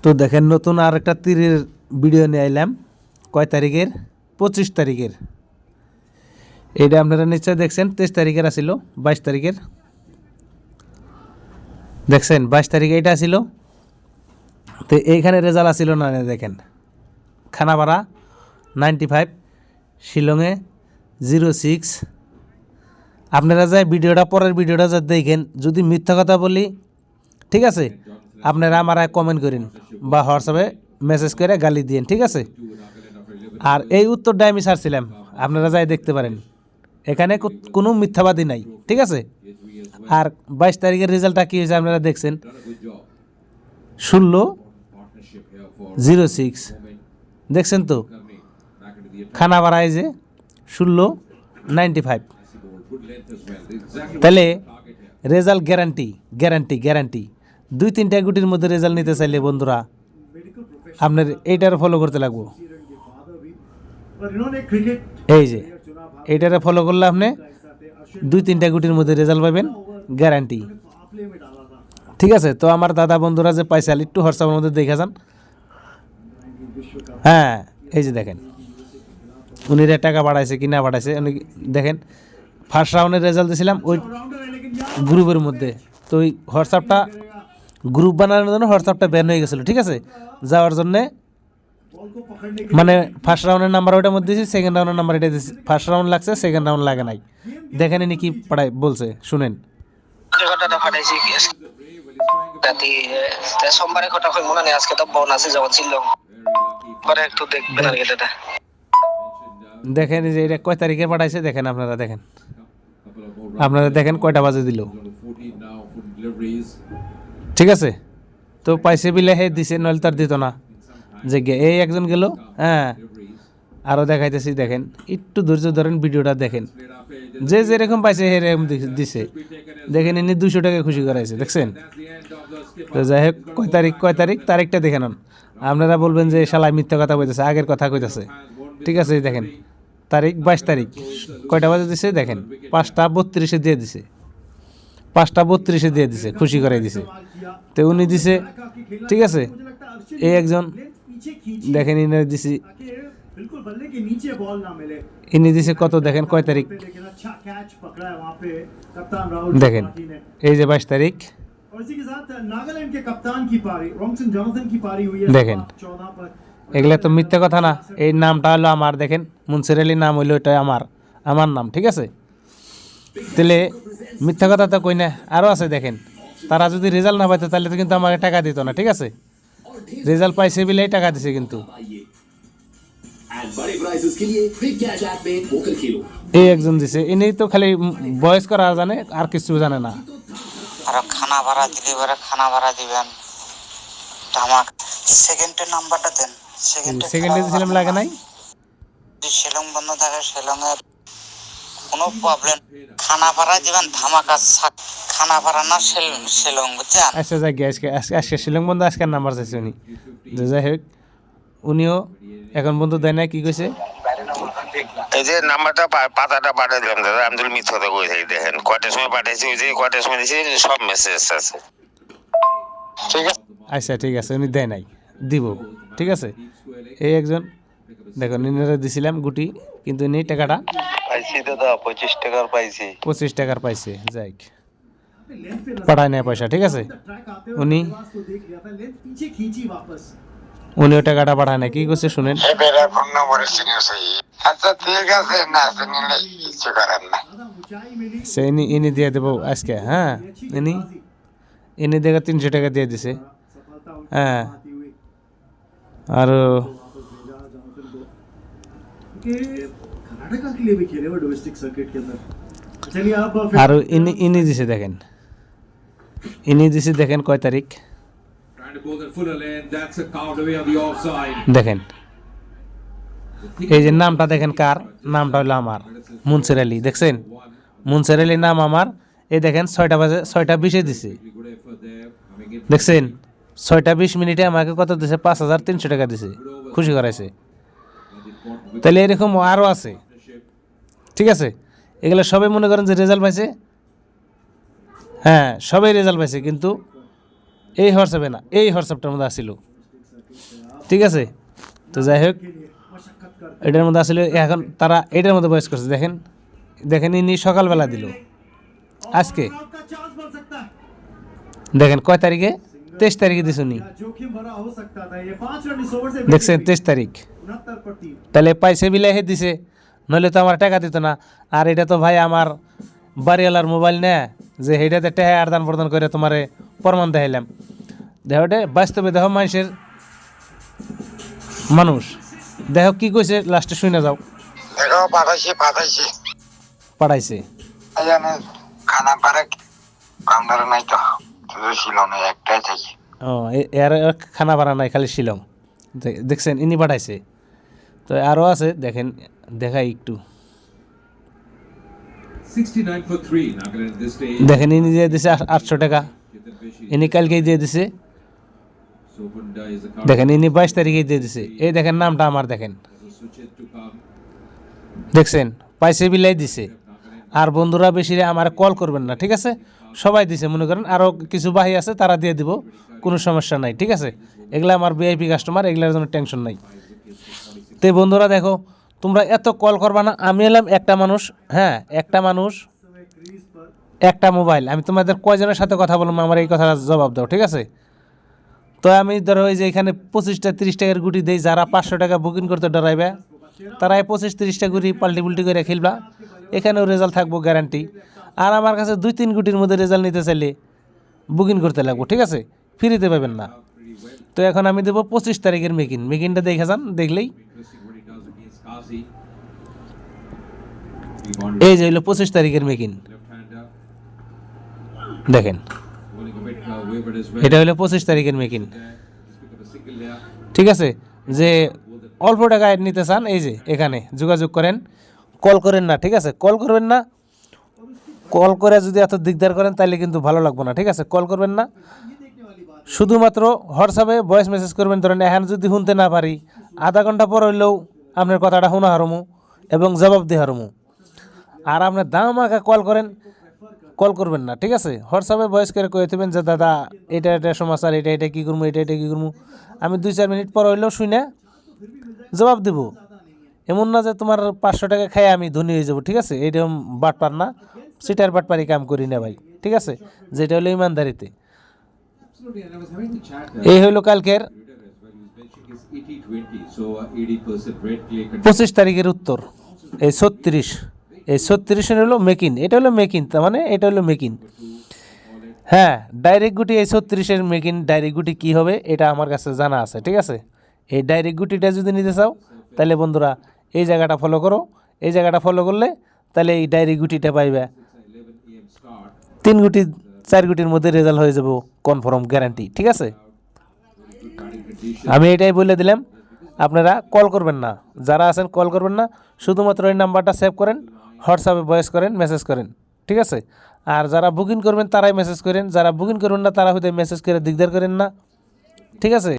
তো দেখেন নতুন আর একটা তীরের ভিডিও নিয়ে আইলাম। কয় তারিখের? 25 তারিখের। এইটা আপনারা নিশ্চয় দেখছেন। 23 তারিখের আসিল, 22 তারিখের দেখছেন, 22 তারিখে এটা আসিল। তো এইখানে রেজাল্ট আসিল না, দেখেন খানাপাড়া 95, শিলংয়ে 06। আপনারা যায় ভিডিওটা, পরের ভিডিওটা যা দেখেন, যদি মিথ্যা কথা বলি ঠিক আছে, আপনারা আমার কমেন্ট করেন বা হোয়াটসঅ্যাপে মেসেজ করে গালি দিন, ঠিক আছে। আর এই উত্তরটা আমি ছাড়ছিলাম, আপনারা যাই দেখতে পারেন, এখানে কোনো মিথ্যাবাদী নাই, ঠিক আছে। আর 22 তারিখের রেজাল্টটা কী হয়েছে আপনারা দেখছেন, 16-06 দেখছেন তো। খানাপাড়ায় যে 16-95, তাহলে রেজাল্ট গ্যারান্টি গ্যারান্টি গ্যারান্টি। 2-3টা গুটির মধ্যে রেজাল্ট নিতে চাইলে বন্ধুরা আপনার এইটার ফলো করতে লাগবো। এই যে এইটারে ফলো করলে আপনি 2-3টা গুটির মধ্যে রেজাল্ট পাবেন, গ্যারান্টি, ঠিক আছে। তো আমার দাদা বন্ধুরা যে পাইছে, একটু হোয়াটসঅ্যাপের মধ্যে দেখে যান। হ্যাঁ, এই যে দেখেন উনি টাকা পাঠাইছে কি না পাঠাইছে, উনি দেখেন। ফার্স্ট রাউন্ডের রেজাল্ট দিয়েছিলাম ওই গ্রুপের মধ্যে, তো ওই হোয়াটসঅ্যাপটা গ্রুপ বানানোর জন্য হোয়াটসঅ্যাপটা ব্যান হয়ে গেছিলো, ঠিক আছে। যাওয়ার জন্যে মানে ফার্স্ট রাউন্ডের নাম্বার ওইটার মধ্যে দিয়েছি, সেকেন্ড রাউন্ডের নাম্বার এটা দিয়েছি। ফার্স্ট রাউন্ড লাগছে, সেকেন্ড রাউন্ড লাগে নাই। দেখেন ইনি কি পড়াই বলছে, শুনেন। সোমবারে কথা হয় মনে নেই, আজকে তো বোন আছে যখন ছিল একটু দেখবেন আর এটা দেখেন যে এটা কয় তারিখে পাঠাইছে, দেখেন আপনারা, দেখেন আপনারা দেখেন কয়টা বাজে দিল, ঠিক আছে। তো পাইছে বিলে হে দিছে, নইলে তার দিত না। যে এই একজন গেল, হ্যাঁ আরও দেখাইতেছি, দেখেন একটু ধৈর্য ধরেন, ভিডিওটা দেখেন। যে যেরকম পাইছে সেরকম দিছে, দেখেন ইনি 200 টাকা খুশি করাইছে, দেখছেন। তো যাই হোক, কয় তারিখ তারিখটা দেখে নেন। আপনারা বলবেন যে শালাই মিথ্যা কথা কইতেছে, আগের কথা কইতেছে, ঠিক আছে। দেখেন তারিখ 22 তারিখ, কয়টা বাজে দিছে দেখেন, 5:32 দিয়ে দিছে, 5:32 দিয়ে দিছে, খুশি করাই দিছে। তো উনি দিছে, ঠিক আছে। এই একজন দেখেন ইনি দিছি, ইনি দিছে কত দেখেন, কয় তারিখ দেখেন, এই যে 22 তারিখ দেখেন। এগুলা তো মিথ্যা কথা না, এই নামটা হলো আমার, দেখেন মুনসির আলীর নাম হইলো, এটা আমার নাম, ঠিক আছে। তাহলে মিথ্যা কথা তো কই না, আরও আছে দেখেন। তারা যদি রেজাল্ট না পাইতো তাহলে তো কিন্তু আমাকে টাকা দিত না, ঠিক আছে। রেজাল্ট পাইছে বিলেই টাকা দিছে কিন্তু। এই একজন দিছে, ইনি তো খালি বয়স করা জানে, আর কিছু জানে না। আর খানা ভাড়া দিলে এবারে খানা ভাড়া দিবেন, আমার সেকেন্ডের নাম্বারটা দেন। সেকেন্ডে দিছিলাম, লাগে নাই। শিলং বন্ধ থাকে, শিলংয়ের কোনো প্রবলেম, খানা ভাড়া দিবেন ধামাকা, খানা ভাড়া না শিলং, বুঝছেন। আচ্ছা যাই আজকে শিলং বন্ধু আজকের নাম্বার চাইছে উনি। যাই হোক, উনিও এখন বন্ধু দেয় না, কি কইছে, এই যে নাম্বারটা পাতাটা পাঠিয়ে দিলাম দাদা, আমি তো মিথ্যা কথা কই থাকি, দেখেন কয়টার সময় পাঠাইছি, ওই যে কয়টার সময় দিয়েছি সব মেসেজ আছে, ঠিক আছে। আচ্ছা ঠিক আছে, উনি দেয় নাই, দিব, ঠিক আছে। এই একজন দেখো, নিনেরা দিছিলাম গুটি, কিন্তু ইনি টাকাটা পাইছি দাদা, 25 টাকার পাইছি, 25 টাকার পাইছে। যাই পাঠায় নেয় পয়সা, ঠিক আছে। উনিও টাকাটা পাঠায় না, কি করছে শুনেন। সে ইনি দিয়ে দেবো আজকে, হ্যাঁ ইনি দেখে 300 টাকা দিয়ে দিছে, হ্যাঁ। আর আর ইনি দিছে দেখেন, ইনি দিছে দেখেন কয় তারিখ দেখেন। এই যে নামটা দেখেন, কার নামটা হলো আমার, মুনসির আলী, দেখছেন মুনসির আলীর নাম আমার। এই দেখেন 6টা বাজে, 6:20 দিছে, দেখছেন 6:20 আমাকে কত দিছে, 5300 টাকা দিছে, খুশি করাইছে। তাহলে এরকম আরও আছে, ঠিক আছে। এগুলো সবাই মনে করেন যে রেজাল্ট পাইছে, হ্যাঁ সবাই রেজাল্ট পাইছে, কিন্তু এই হোয়াটসঅ্যাপে না, এই হোয়াটসঅ্যাপটার মধ্যে আসছিল, ঠিক আছে। তো যাই হোক, এটার মধ্যে আসলে এখন তারা এটার মধ্যে বয়স করছে। দেখেন দেখেন ইনি সকালবেলা দিল আজকে, দেখেন কয় তারিখে, 23 তারিখে দিস উনি, দেখছেন 23 তারিখ। তাহলে পয়সা বিলাহে দিছে, নইলে তো আমার টাকা দিত না। আর এটা তো ভাই আমার বাড়িওয়ালার মোবাইল না যে সেইটাতে টাকা আদান প্রদান করে তোমারে প্রমাণ দেখাইলাম। দেহটে বাস্তবে দেহ মানুষের মানুষ দেহ কি কইছে লাস্টে শুনে যাও। দেখো পাঠাইছি পাঠাইছে খানা পারে কামদার নাই তো, শুধু ছিল না একটাই থাকি। ও এর খানা বাড়া নাই, খালি শিলং। দেখছেন ইনি পাঠাইছে। তো আরও আছে দেখেন, দেখাই একটু। 69 for 3. Nagaland at this stage. দেখেন ইনি দিয়ে দিছে 800 টাকা, ইনি কালকেই দিয়ে দিছে। Sopunda is a card. দেখেন ইনি 22 তারিখেই দিয়ে দিছে। এই দেখেন নামটা আমার, দেখেন Switches to come. দেখছেন পাইসে বিলাই দিছে। আর বন্ধুরা বেশি আমার কল করবেন না, ঠিক আছে? সবাই দিছে, মনে করেন আরও কিছু বাহি আছে তারা দিয়ে দিব, কোনো সমস্যা নাই, ঠিক আছে? এগুলা আমার ভিআইপি কাস্টমার, এগুলার জন্য টেনশন নাই। তো বন্ধুরা দেখো, তোমরা এত কল করবা না। আমি এলাম একটা মানুষ, হ্যাঁ একটা মানুষ, একটা মোবাইল। আমি তোমাদের কয়জনের সাথে কথা বললাম আমার এই কথাটা জবাব দাও, ঠিক আছে? তো আমি ধরো ওই যে এখানে 25টা 30 টাকার গুটি দেই, যারা 500 টাকা বুকিং করতে ডরাইবে তারা এই 25-30টা গুটি পাল্টি পুল্টি করে খেলবা, এখানেও রেজাল্ট থাকবো গ্যারান্টি। আর আমার কাছে 2-3 গুটির মধ্যে রেজাল্ট নিতে চাইলে বুকিং করতে লাগবো, ঠিক আছে? ফ্রিতে পাবেন না। তো এখন আমি দেবো 25 তারিখের মেকিনটা দেখে যান, দেখলেই Interesting what he does against Kazi. এই যে হইলো 25 তারিখের মেকিন, Left-hander. দেখেন Bowling a bit wavered as well. এটা হইলো 25 তারিখের making, There. Just pick up a single there. ঠিক আছে? যে অল্প টাকায় নিতে চান এই যে এখানে যোগাযোগ করেন, কল করেন না, ঠিক আছে? কল করবেন না, কল করে যদি এত দিকদার করেন তাহলে কিন্তু ভালো লাগবে না, ঠিক আছে? কল করবেন না, শুধুমাত্র হোয়াটসঅ্যাপে ভয়েস মেসেজ করবেন। ধরেন এখন যদি শুনতে না পারি, আধা ঘন্টা পর হইলেও আপনার কথাটা শোনা হারমু এবং জবাব দিয়ে হারমু। আর আপনার দাম আঁকা কল করেন, কল করবেন না, ঠিক আছে? হোয়াটসঅ্যাপে ভয়েস করে কয়ে দেবেন যে দাদা এটা এটা সমস্যা, এটা কী করবো, এটা কী করবো। আমি 2-4 মিনিট পর হইলেও শুনে জবাব দেব। এমন না যে তোমার 500 টাকা খাই আমি ধনী হয়ে যাবো, ঠিক আছে? এইরকম বাটপার না, সিটার বাটপারি কাম করি না ভাই, ঠিক আছে? যেটা হলো ইমানদারিতে। Absolutely, and I was having the chat. এই হইলো কালকের Twitter as well. He was mentioning his 80-20, so 80% red clay. 25 তারিখের উত্তর। এই 36 হলো মেকিন, এটা হলো মেকিন, তার মানে এটা হলো মেকিন। হ্যাঁ, ডাইরেক্ট গুটি এই 36-এর মেকিন ডাইরেক্ট গুটি কী হবে এটা আমার কাছে জানা আছে, ঠিক আছে? এই ডাইরেক্ট গুটিটা যদি নিতে চাও তাহলে বন্ধুরা এই জায়গাটা ফলো করো, এই জায়গাটা ফলো করলে তাহলে এই ডাইরেক্ট গুটিটা পাইবে। 11 AM start. 3 গুটি 4 গুটির মধ্যে রেজাল্ট হয়ে যাব কনফার্ম, গ্যারান্টি, ঠিক আছে? Good batting condition. আমি এটাই বলে দিলাম, আপনারা কল করবেন না, যারা আছেন কল করবেন না, শুধুমাত্র এই নাম্বারটা সেভ করেন, হোয়াটসঅ্যাপে ভয়েস করেন, মেসেজ করেন, ঠিক আছে? আর যারা বুকিং করবেন তারাই মেসেজ করেন, যারা বুকিং করবেন না তারা হয়তো মেসেজ করে দিকদার করেন না, ঠিক আছে?